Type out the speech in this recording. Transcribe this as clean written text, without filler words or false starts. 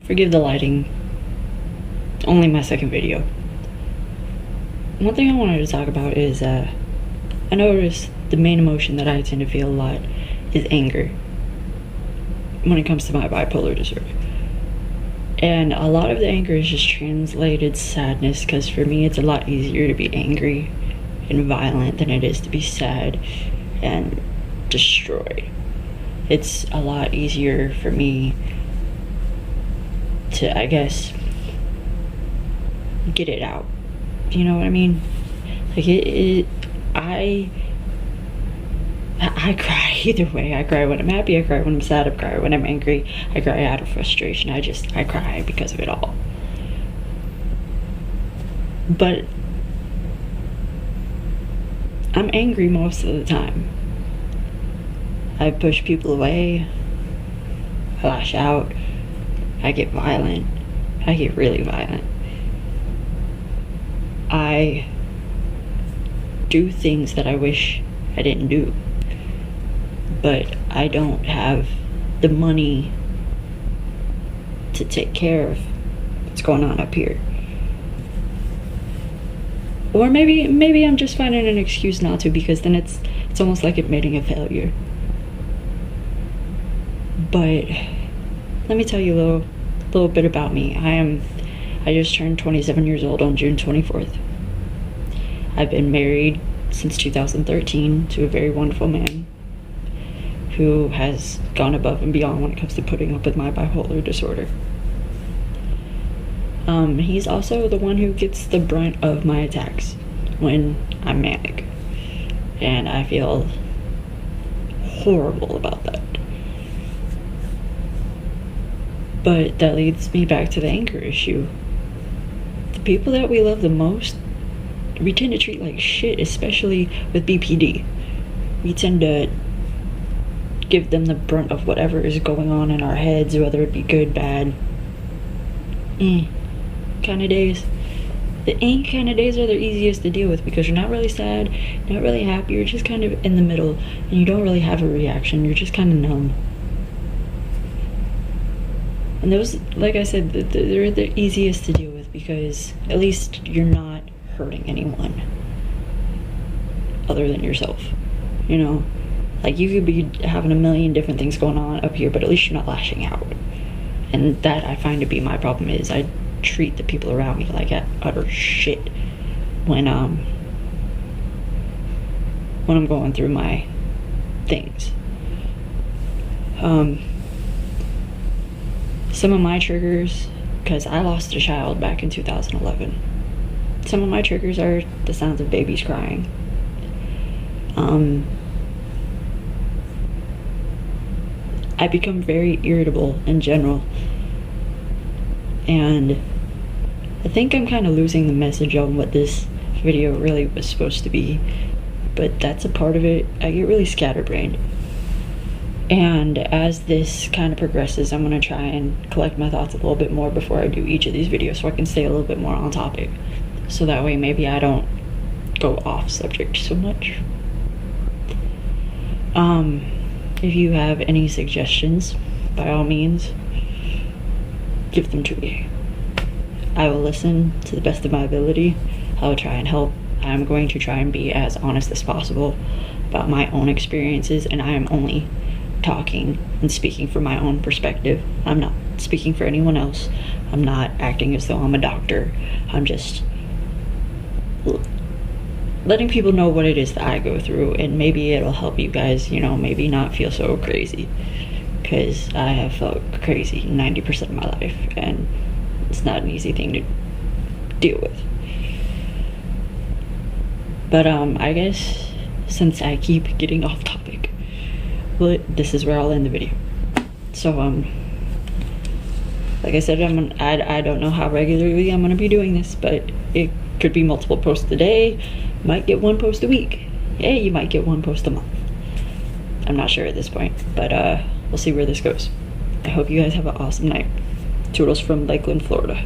Forgive the lighting. Only my second video. One thing I wanted to talk about is I noticed the main emotion that I tend to feel a lot is anger when it comes to my bipolar disorder. And a lot of the anger is just translated sadness, because for me it's a lot easier to be angry and violent than it is to be sad and destroyed. It's a lot easier for me to, I guess, get it out. You know what I mean? Like I cry either way. I cry when I'm happy, I cry when I'm sad, I cry when I'm angry, I cry out of frustration. I cry because of it all. But I'm angry most of the time. I push people away, I lash out, I get violent, I get really violent. I do things that I wish I didn't do, but I don't have the money to take care of what's going on up here. Or maybe I'm just finding an excuse not to, because then it's almost like admitting a failure. But let me tell you a little bit about me. I just turned 27 years old on June 24th. I've been married since 2013 to a very wonderful man who has gone above and beyond when it comes to putting up with my bipolar disorder. He's also the one who gets the brunt of my attacks when I'm manic, and I feel horrible about that. But that leads me back to the anger issue. The people that we love the most, we tend to treat like shit, especially with BPD. We tend to give them the brunt of whatever is going on in our heads, whether it be good, bad, kind of days. The kind of days are the easiest to deal with, because you're not really sad, not really happy, you're just kind of in the middle, and you don't really have a reaction, you're just kind of numb. And those, like I said, they're the easiest to deal with, because at least you're not hurting anyone other than yourself, you know? Like, you could be having a million different things going on up here, but at least you're not lashing out. And that I find to be my problem, is I treat the people around me like utter shit when I'm going through my things. Some of my triggers, because I lost a child back in 2011, some of my triggers are the sounds of babies crying. I become very irritable in general, and I think I'm kind of losing the message on what this video really was supposed to be, but that's a part of it. I get really scatterbrained, and as this kind of progresses, I'm going to try and collect my thoughts a little bit more before I do each of these videos, so I can stay a little bit more on topic, so that way maybe I don't go off subject so much. If you have any suggestions, by all means, give them to me. I will listen to the best of my ability. I will try and help. I'm going to try and be as honest as possible about my own experiences, and I am only talking and speaking from my own perspective. I'm not speaking for anyone else. I'm not acting as though I'm a doctor. I'm just letting people know what it is that I go through, and maybe it'll help you guys, you know, maybe not feel so crazy, because I have felt crazy 90% of my life, and it's not an easy thing to deal with. But I guess since I keep getting off topic, this is where I'll end the video. So like I said, I don't know how regularly I'm gonna be doing this, but it could be multiple posts a day. Might get one post a week. Hey, you might get one post a month. I'm not sure at this point, but we'll see where this goes. I hope you guys have an awesome night. Toodles from Lakeland, Florida.